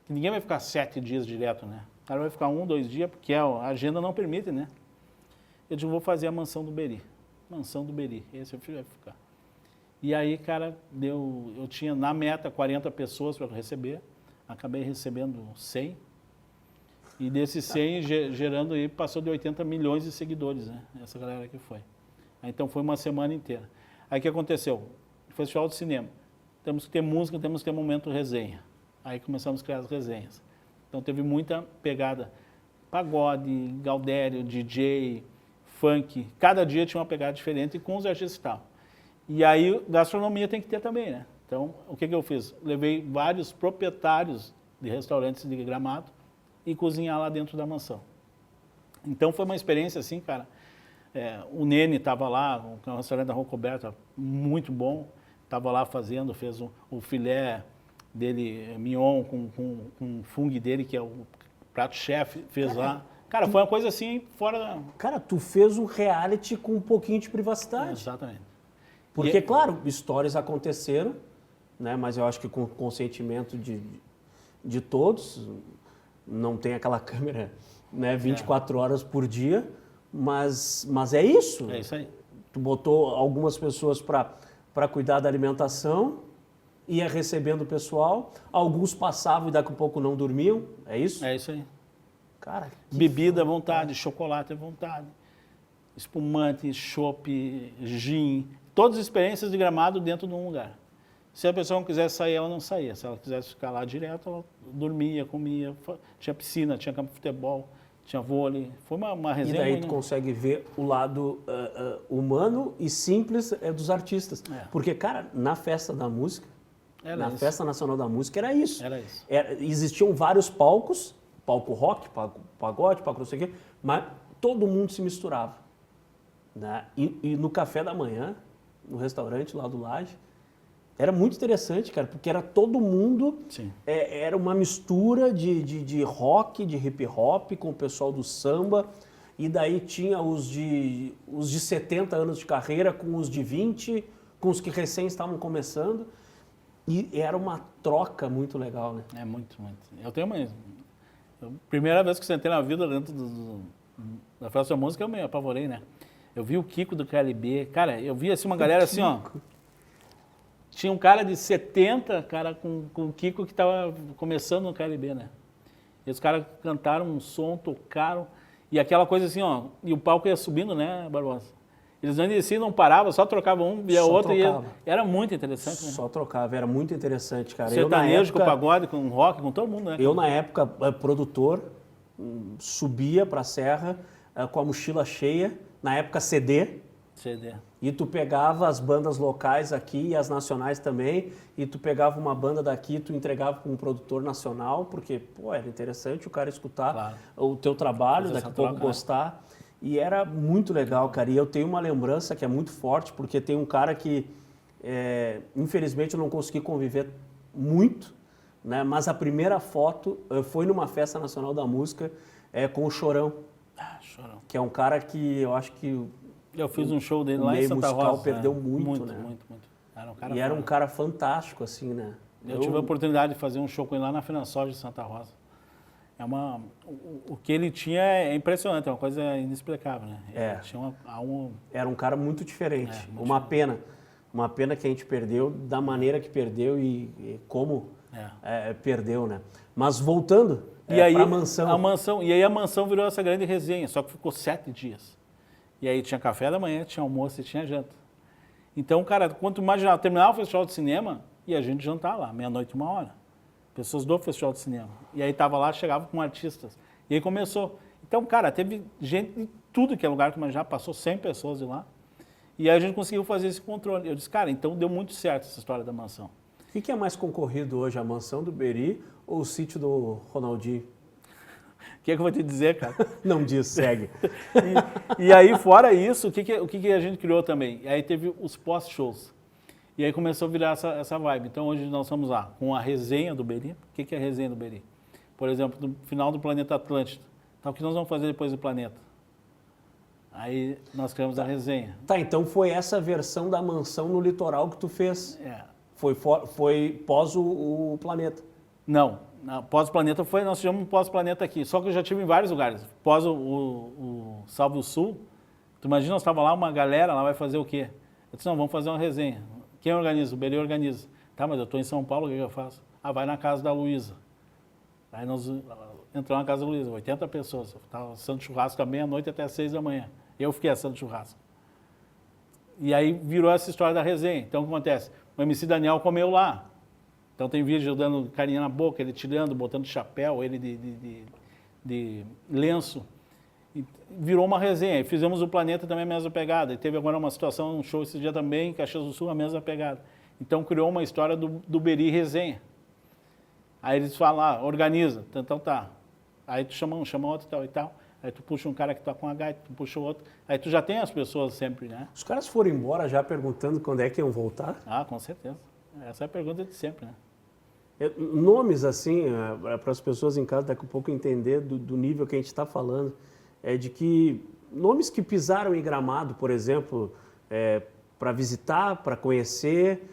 Que ninguém vai ficar 7 dias direto, né? O cara vai ficar 1, 2 dias, porque a agenda não permite, né? Eu digo, vou fazer a Mansão do Beri. Mansão do Beri, esse é o filho vai ficar. E aí, cara, eu tinha na meta 40 pessoas para receber, acabei recebendo 100. E desses 100, gerando aí, passou de 80 milhões de seguidores, né? Essa galera que foi. Aí, então foi uma semana inteira. Aí o que aconteceu? Festival de Cinema. Temos que ter música, temos que ter momento resenha. Aí começamos a criar as resenhas. Então teve muita pegada. Pagode, Gaudério, DJ, funk. Cada dia tinha uma pegada diferente com os artistas e tal. E aí gastronomia tem que ter também, né? Então o que eu fiz? Levei vários proprietários de restaurantes de Gramado e cozinhar lá dentro da mansão. Então foi uma experiência assim, cara. O Nene estava lá, o restaurante da Rua Coberta, muito bom. Estava lá fazendo, fez o filé dele, mignon, com fungo dele, que é o prato-chefe, fez lá. Cara, foi uma coisa assim, fora... Cara, tu fez um reality com um pouquinho de privacidade. Exatamente. Porque, claro, histórias aconteceram, né? Mas eu acho que com o consentimento de todos, não tem aquela câmera, né, 24 horas por dia, mas é isso. É isso aí. Tu botou algumas pessoas para cuidar da alimentação, ia recebendo o pessoal, alguns passavam e daqui a pouco não dormiam, é isso? É isso aí. Cara, bebida à vontade, chocolate à vontade, espumante, chopp, gin, todas as experiências de Gramado dentro de um lugar. Se a pessoa não quisesse sair, ela não saía. Se ela quisesse ficar lá direto, ela dormia, comia, tinha piscina, tinha campo de futebol, tinha vôlei. Foi uma resenha. E daí tu consegue ver o lado humano e simples dos artistas. Porque, cara, na festa da música, Festa Nacional da Música, era isso. Era isso. Existiam vários palcos, palco rock, palco pagode, palco não sei o quê, mas todo mundo se misturava. Né? E no café da manhã, no restaurante lá do Laje, era muito interessante, cara, porque era todo mundo, era uma mistura de rock, de hip hop com o pessoal do samba, e daí tinha os de 70 anos de carreira com os de 20, com os que recém estavam começando, e era uma troca muito legal, né? É muito, muito. Eu tenho uma... Primeira vez que eu sentei na vida dentro da Festa da Música, eu me apavorei, né? Eu vi o Kiko do KLB, cara, eu vi assim uma galera assim, ó... Tinha um cara de 70, cara, com o Kiko que estava começando no KLB, né? E os caras cantaram um som, tocaram, e aquela coisa assim, ó, e o palco ia subindo, né, Barbosa? Eles não desciam, não paravam, só trocavam um, e a outra ia... Era muito interessante, né? Só trocava, era muito interessante, cara. Sertanejo, com pagode, com rock, com todo mundo, né? Eu, na época, produtor, subia pra serra com a mochila cheia, na época CD, e tu pegava as bandas locais aqui e as nacionais também, e tu pegava uma banda daqui, tu entregava para um produtor nacional, porque, pô, era interessante o cara escutar o teu trabalho, daqui a pouco gostar. E era muito legal, cara. E eu tenho uma lembrança que é muito forte, porque tem um cara que, infelizmente, eu não consegui conviver muito, né? Mas a primeira foto foi numa festa nacional da música com o Chorão. Chorão. Que é um cara que eu acho que... Eu fiz um show dele lá em Santa Rosa. O meio musical perdeu muito, né? Muito. Era um cara e era um cara fantástico, assim, né? Eu tive a oportunidade de fazer um show com ele lá na Finançoja de Santa Rosa. O que ele tinha é impressionante, é uma coisa inexplicável, né? Ele tinha Era um cara muito diferente. Muito uma pena. Uma pena que a gente perdeu, da maneira que perdeu e como perdeu, né? Mas voltando para a mansão. E aí a mansão virou essa grande resenha, só que ficou 7 dias. E aí tinha café da manhã, tinha almoço e tinha janta. Então, cara, quando imaginava, terminava o festival de cinema e a gente jantar lá, meia-noite, 1h. Pessoas do festival de cinema. E aí tava lá, chegava com artistas. E aí começou. Então, cara, teve gente de tudo que é lugar que já passou 100 pessoas de lá. E aí a gente conseguiu fazer esse controle. Eu disse, cara, então deu muito certo essa história da mansão. O que é mais concorrido hoje, a mansão do Beri ou o sítio do Ronaldinho? O que é que eu vou te dizer, cara? Não diz, segue. E aí, fora isso, o que a gente criou também? E aí teve os pós-shows. E aí começou a virar essa vibe. Então hoje nós estamos lá com a resenha do Beri. O que é a resenha do Beri? Por exemplo, no final do Planeta Atlântida. Então o que nós vamos fazer depois do Planeta? Aí nós criamos a resenha. Tá, então foi essa versão da mansão no litoral que tu fez? Foi pós o Planeta? Não, pós-Planeta nós tivemos um pós-Planeta aqui. Só que eu já tive em vários lugares. Pós o Salve o Sul, tu imagina, nós estava lá, uma galera lá vai fazer o quê? Eu disse, não, vamos fazer uma resenha. Quem organiza? O Beri organiza. Tá, mas eu estou em São Paulo, o que eu faço? Vai na casa da Luísa. Aí nós entramos na casa da Luísa, 80 pessoas. Estava assando churrasco da meia-noite até 6 da manhã. Eu fiquei assando churrasco. E aí virou essa história da resenha. Então o que acontece? O MC Daniel comeu lá. Então tem vídeo dando carinha na boca, ele tirando, botando chapéu, ele de lenço. E virou uma resenha. E fizemos o Planeta também a mesma pegada. E teve agora uma situação, um show esse dia também, em Caxias do Sul, a mesma pegada. Então criou uma história do Beri resenha. Aí eles falam, organiza, então tá. Aí tu chama um, chama outro e tal. Aí tu puxa um cara que tá com a gaita, tu puxa o outro. Aí tu já tem as pessoas sempre, né? Os caras foram embora já perguntando quando é que iam voltar? Ah, com certeza. Essa é a pergunta de sempre, né? Nomes assim, para as pessoas em casa daqui a pouco entender do nível que a gente está falando, de que nomes que pisaram em Gramado, por exemplo, para visitar, para conhecer,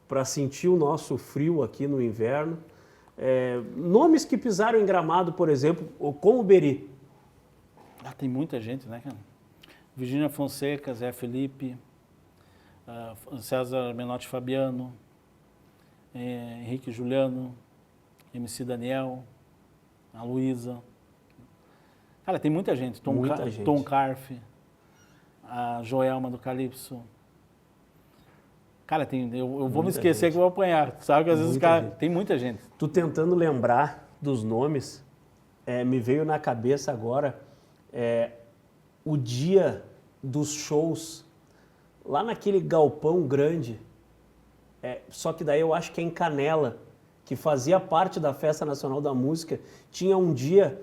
para sentir o nosso frio aqui no inverno. Nomes que pisaram em Gramado, por exemplo, com o Beri. Tem muita gente, né, cara? Virgínia Fonseca, Zé Felipe, César Menotti Fabiano, Henrique Juliano, MC Daniel, a Luísa. Cara, tem muita gente. Tom Carf, a Joelma do Calypso. Cara, eu vou me esquecer que eu vou apanhar. Sabe que às vezes tem muita gente. Tu tentando lembrar dos nomes, me veio na cabeça agora o dia dos shows lá naquele galpão grande. Só que daí eu acho que é em Canela, que fazia parte da Festa Nacional da Música. Tinha um dia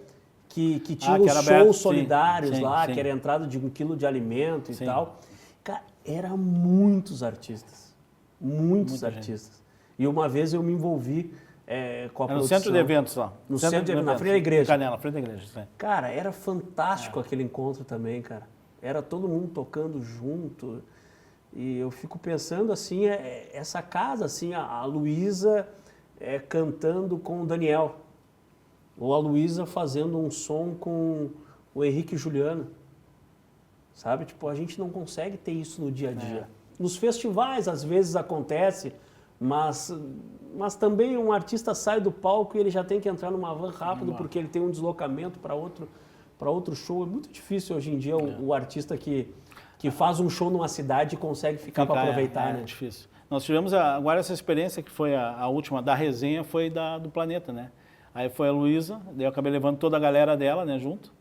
que tinha os shows aberto, solidários lá, que era entrada de 1 quilo de alimento e tal. Cara, eram muitos artistas. Muitos artistas. Gente. E uma vez eu me envolvi com a Era no produção. centro de eventos lá. No centro de eventos, na frente da igreja. Canela, na frente da igreja, sim. Cara, era fantástico aquele encontro também, cara. Era todo mundo tocando junto. E eu fico pensando assim, essa casa, assim, a Luísa cantando com o Daniel. Ou a Luísa fazendo um som com o Henrique e Juliano. Sabe? Tipo, a gente não consegue ter isso no dia a dia. Nos festivais, às vezes, acontece, mas também um artista sai do palco e ele já tem que entrar numa van rápido porque ele tem um deslocamento para outro show. É muito difícil hoje em dia o artista que faz um show numa cidade e consegue ficar para aproveitar, né? É difícil. Nós tivemos agora essa experiência que foi a última da resenha, foi do Planeta, né? Aí foi a Luísa, daí eu acabei levando toda a galera dela, né, junto.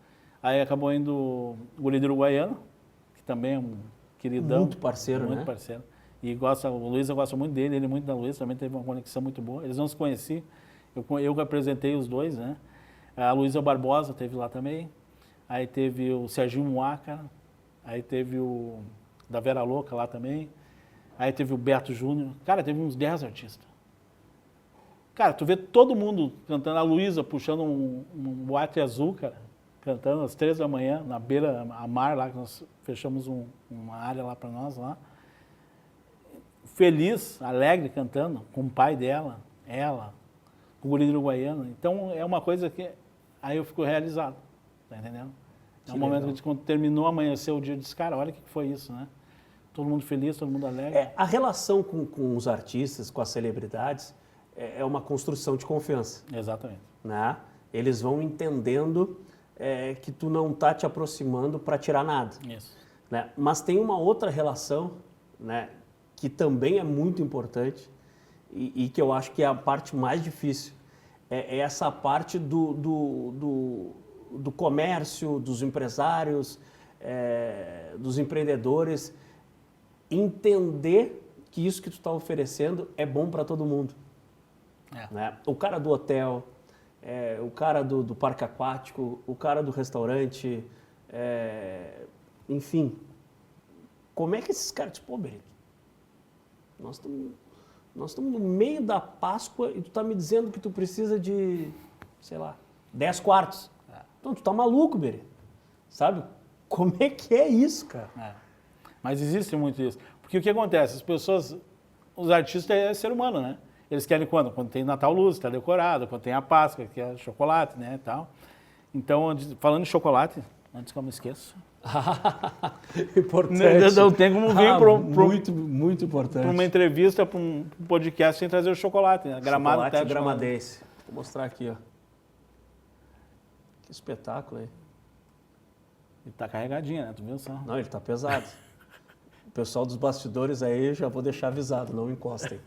Aí acabou indo o guri do Uruguaiano, que também é um queridão. Muito parceiro, muito né? Parceiro. E o Luísa gosta muito dele, ele muito da Luísa, também teve uma conexão muito boa. Eles não se conheciam, eu que apresentei os dois, né? A Luísa Barbosa teve lá também. Aí teve o Serginho Moá, cara. Aí teve o da Vera Louca lá também. Aí teve o Beto Júnior. Cara, teve uns 10 artistas. Cara, tu vê todo mundo cantando. A Luísa puxando um boate azul, cara. Cantando às 3 da manhã, na beira, a mar lá, que nós fechamos uma área lá para nós lá. Feliz, alegre, cantando, com o pai dela, ela, com o guri do Uruguaiano. Então, é uma coisa que aí eu fico realizado, tá entendendo? É um momento que quando terminou, amanheceu o dia, eu disse, cara, olha o que foi isso, né? Todo mundo feliz, todo mundo alegre. A relação com os artistas, com as celebridades, é uma construção de confiança. Exatamente. Né? Eles vão entendendo que tu não tá te aproximando para tirar nada. Isso. Né? Mas tem uma outra relação, né, que também é muito importante e que eu acho que é a parte mais difícil. É essa parte do comércio, dos empresários, dos empreendedores, entender que isso que tu está oferecendo é bom para todo mundo. Né? O cara do hotel, o cara do parque aquático, o cara do restaurante, enfim. Como é que esses caras, tipo, Berito, nós estamos no meio da Páscoa e tu tá me dizendo que tu precisa de, sei lá, 10 quartos. Então tu tá maluco, Berito. Sabe? Como é que é isso, cara? Mas existe muito isso. Porque o que acontece? As pessoas, os artistas é ser humano, né? Eles querem quando? Quando tem Natal Luz, está decorado, quando tem a Páscoa, que é chocolate, né, e tal. Então, falando em chocolate, antes que eu me esqueça. Importante. Não tem como vir muito importante. para uma entrevista, para um podcast sem trazer o chocolate, né? Gramado Chocolate gramadense. Vou mostrar aqui, ó. Que espetáculo aí. Ele tá carregadinho, né? Tu viu só? Não, ele tá pesado. O pessoal dos bastidores aí, já vou deixar avisado, não encostem.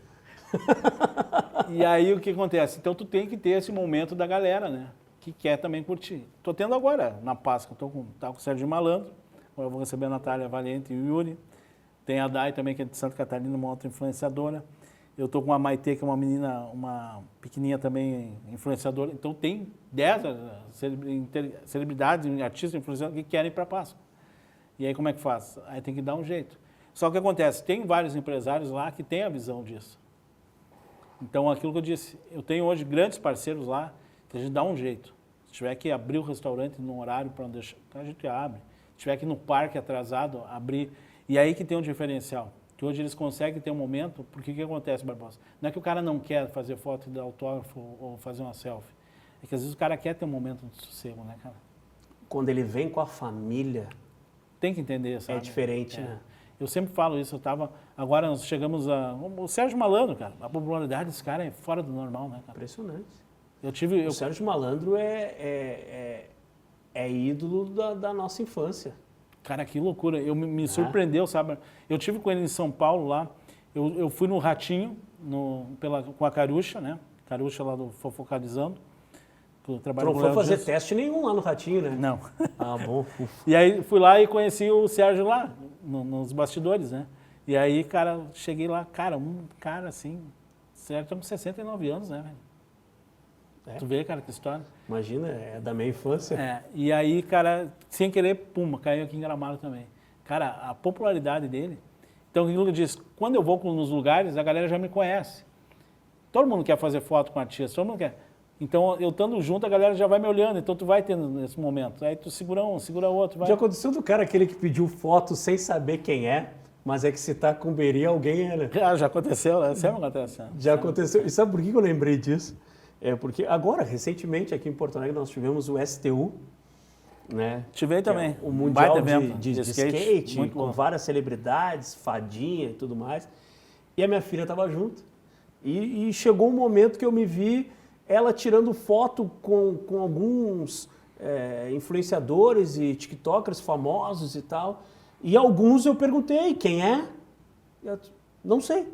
E aí o que acontece? Então tu tem que ter esse momento da galera, né? Que quer também curtir. Tô tendo agora, na Páscoa, tá com o Sérgio Malandro, agora eu vou receber a Natália Valente e o Yuri. Tem a Dai também, que é de Santa Catarina, uma outra influenciadora. Eu tô com a Maitê, que é uma menina, uma pequenininha também influenciadora. Então tem 10 celebridades, artistas, influenciadores que querem ir para a Páscoa. E aí como é que faz? Aí tem que dar um jeito. Só que o que acontece? Tem vários empresários lá que têm a visão disso. Então, aquilo que eu disse, eu tenho hoje grandes parceiros lá, que a gente dá um jeito. Se tiver que abrir o restaurante num horário para não deixar, a gente abre. Se tiver que ir no parque atrasado, abrir. E aí que tem um diferencial. Que hoje eles conseguem ter um momento, porque o que acontece, Barbosa? Não é que o cara não quer fazer foto de autógrafo ou fazer uma selfie. É que às vezes o cara quer ter um momento de sossego, né, cara? Quando ele vem com a família, tem que entender, sabe? É diferente, né? Eu sempre falo isso, agora nós chegamos o Sérgio Malandro, cara, a popularidade desse cara é fora do normal, né, cara? Impressionante. O Sérgio Malandro é ídolo da nossa infância. Cara, que loucura, me surpreendeu, sabe? Eu tive com ele em São Paulo lá, eu fui no Ratinho, com a Carucha, né? Carucha lá do Fofocalizando. Tu não foi fazer teste nenhum lá no Ratinho, né? Não. Ah, bom. E aí fui lá e conheci o Sérgio lá, nos bastidores, né? E aí, cara, cheguei lá, um cara assim, Sérgio tá com 69 anos, né, velho? Tu vê, cara, que história. Imagina, é da minha infância. E aí, cara, sem querer, puma, caiu aqui em Gramado também. Cara, a popularidade dele. Então, o que eu disse, quando eu vou nos lugares, a galera já me conhece. Todo mundo quer fazer foto com artista, todo mundo quer. Então, eu estando junto, a galera já vai me olhando, então tu vai tendo nesse momento. Aí tu segura um, segura outro, vai. Já aconteceu do cara aquele que pediu foto sem saber quem é, mas é que se tá com o Beri, alguém é, né? Já aconteceu, né? Sempre acontece. Né? Já aconteceu. E sabe por que eu lembrei disso? É porque agora, recentemente, aqui em Porto Alegre, nós tivemos o STU, né? Tive também. É o Mundial Baita evento de skate muito com bom. várias celebridades, fadinha e tudo mais. E a minha filha estava junto. E chegou um momento que eu me vi ela tirando foto com alguns influenciadores e tiktokers famosos e tal. E alguns eu perguntei, quem é? Eu, não sei.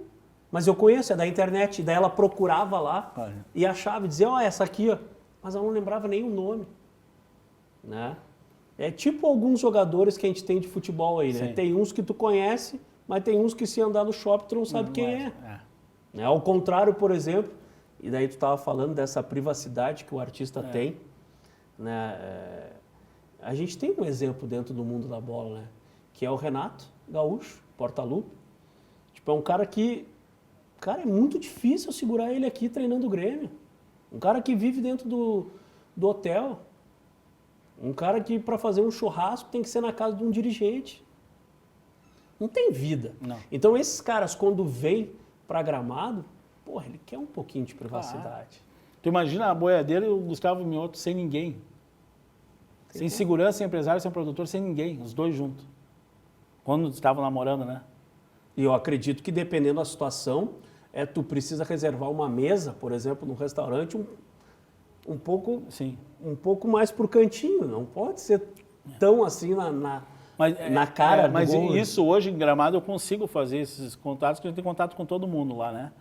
Mas eu conheço, é da internet. E daí ela procurava lá e achava, e dizia, ó, essa aqui, ó. Mas ela não lembrava nem o nome. Né? É tipo alguns jogadores que a gente tem de futebol aí, né? Sim. Tem uns que tu conhece, mas tem uns que se andar no shopping tu não sabe quem é. Né? Ao contrário, por exemplo, e daí tu estava falando dessa privacidade que o artista tem, né? A gente tem um exemplo dentro do mundo da bola, né? Que é o Renato Gaúcho, Portaluppi. Tipo, é um cara que... Cara, é muito difícil segurar ele aqui treinando o Grêmio. Um cara que vive dentro do hotel. Um cara que, para fazer um churrasco, tem que ser na casa de um dirigente. Não tem vida. Não. Então, esses caras, quando vêm para Gramado, porra, ele quer um pouquinho de privacidade. Tu imagina a boiadeira e o Gustavo Mioto sem ninguém. Sem segurança, sem empresário, sem produtor, sem ninguém. Os dois juntos. Quando estavam namorando, né? E eu acredito que, dependendo da situação, tu precisa reservar uma mesa, por exemplo, num restaurante, um pouco mais pro cantinho. Não pode ser tão assim na cara do mas gol. Isso hoje em Gramado eu consigo fazer esses contatos, porque a gente tem contato com todo mundo lá, né?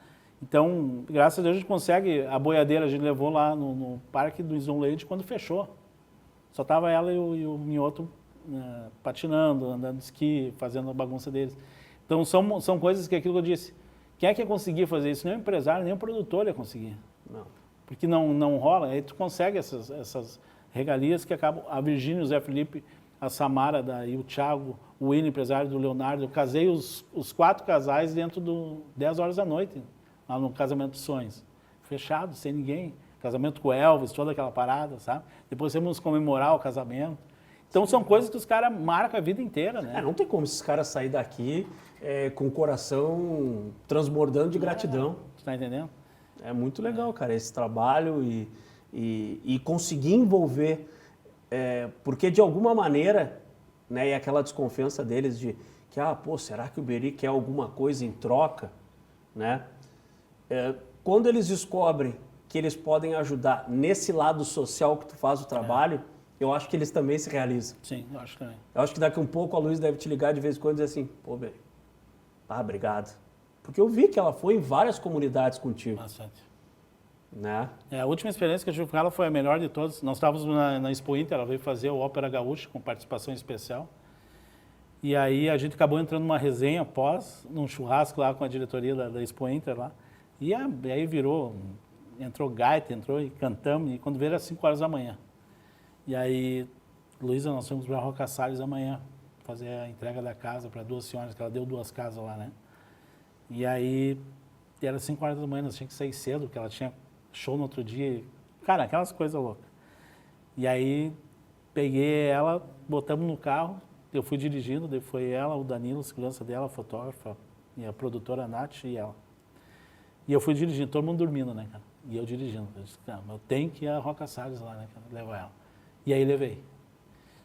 Então, graças a Deus a gente consegue, a boiadeira a gente levou lá no parque do Snow Lady quando fechou. Só tava ela e o Mioto patinando, andando de esqui, fazendo a bagunça deles. Então são coisas que aquilo que eu disse, quem é que ia conseguir fazer isso? Nem o empresário, nem o produtor ia conseguir. Não. Porque não rola, aí tu consegue essas regalias que acabam, a Virgínia, o Zé Felipe, a Samara e o Thiago, o William, empresário do Leonardo, eu casei os 4 casais dentro do 10 horas da noite, lá no Casamento dos Sonhos. Fechado, sem ninguém. Casamento com o Elvis, toda aquela parada, sabe? Depois vamos comemorar o casamento. Então são coisas que os caras marcam a vida inteira, né? Não tem como esses caras sair daqui com o coração transbordando de gratidão. Você tá entendendo? É muito legal, cara, esse trabalho e conseguir envolver, porque de alguma maneira, né, e aquela desconfiança deles de que, será que o Beri quer alguma coisa em troca, né? Quando eles descobrem que eles podem ajudar nesse lado social que tu faz o trabalho, eu acho que eles também se realizam. Sim, eu acho também. Eu acho que daqui um pouco a Luísa deve te ligar de vez em quando e dizer assim, pô, Beri, obrigado. Porque eu vi que ela foi em várias comunidades contigo. Bastante. Né? A última experiência que eu tive com ela foi a melhor de todas. Nós estávamos na Expo Inter, ela veio fazer o Ópera Gaúcha com participação especial. E aí a gente acabou entrando numa resenha num churrasco lá com a diretoria da Expo Inter lá. E aí entrou gaita, entrou e cantamos, e quando veio era 5 horas da manhã. E aí, Luísa, nós fomos para a Roca Salles amanhã, fazer a entrega da casa para 2 senhoras, que ela deu 2 casas lá, né? E aí, era 5 horas da manhã, nós tínhamos que sair cedo, porque ela tinha show no outro dia. Cara, aquelas coisas loucas. E aí, peguei ela, botamos no carro, eu fui dirigindo, daí foi ela, o Danilo, segurança dela, a fotógrafa, e a produtora Nath e ela. E eu fui dirigindo, todo mundo dormindo, né, cara? E eu dirigindo. Eu disse, cara, eu tenho que ir a Roca Salles lá, né, cara? Levar ela. E aí levei.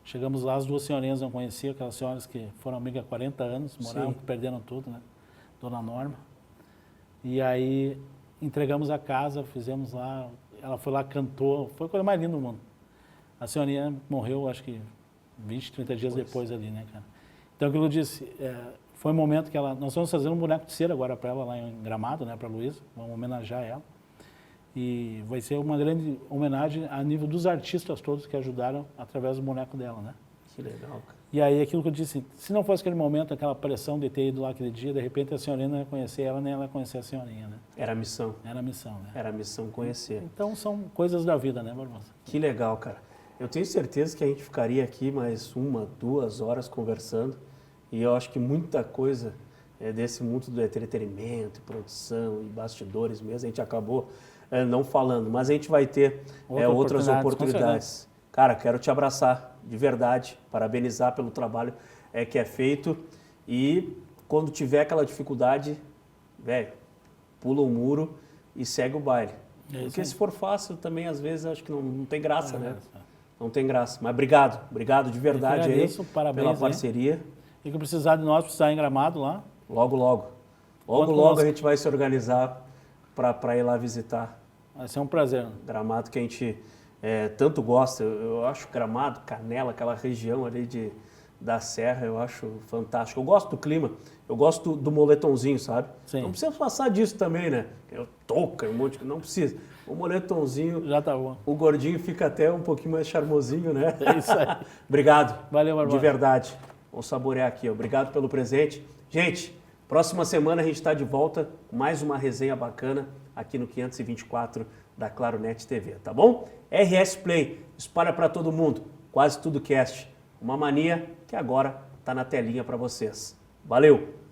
Chegamos lá, as 2 senhorinhas não conheciam, aquelas senhoras que foram amigas há 40 anos, moraram, que perderam tudo, né? Dona Norma. E aí entregamos a casa, fizemos lá, ela foi lá, cantou, foi a coisa mais linda do mundo. A senhorinha morreu, acho que 20, 30 dias depois ali, né, cara? Então, aquilo que eu disse, foi um momento que nós vamos fazer um boneco de cera agora para ela lá em Gramado, né, para a Luísa, vamos homenagear ela. E vai ser uma grande homenagem a nível dos artistas todos que ajudaram através do boneco dela, né? Que legal, cara. E aí, aquilo que eu disse, se não fosse aquele momento, aquela pressão de ter ido lá aquele dia, de repente a senhorinha não ia conhecer ela, nem ela ia conhecer a senhorinha, né? Era a missão. Era a missão, né? Era a missão conhecer. Então, são coisas da vida, né, Barbosa? Que legal, cara. Eu tenho certeza que a gente ficaria aqui mais 1, 2 horas conversando e eu acho que muita coisa desse mundo do entretenimento, produção e bastidores mesmo, a gente acabou não falando, mas a gente vai ter outras oportunidades. Cara, quero te abraçar de verdade, parabenizar pelo trabalho que é feito e quando tiver aquela dificuldade, velho, pula o muro e segue o baile. Porque se for fácil também, às vezes, acho que não tem graça, né? Não tem graça. Mas obrigado de verdade aí pela parceria. E que precisar de nós, precisar em Gramado lá. Logo a gente vai se organizar para ir lá visitar. Vai ser um prazer. Gramado que a gente tanto gosta. Eu acho Gramado, Canela, aquela região ali da Serra, eu acho fantástico. Eu gosto do clima, eu gosto do moletomzinho, sabe? Sim. Não precisa passar disso também, né? Eu touca, um monte de... Não precisa. O moletomzinho, já tá bom. O gordinho fica até um pouquinho mais charmosinho, né? É isso aí. Obrigado. Valeu, Barbosa. De verdade. Vamos saborear aqui. Obrigado pelo presente. Gente, próxima semana a gente está de volta com mais uma resenha bacana aqui no 524 da Claro Net TV, tá bom? RS Play, espalha para todo mundo. Quase tudo cast. Uma mania que agora está na telinha para vocês. Valeu!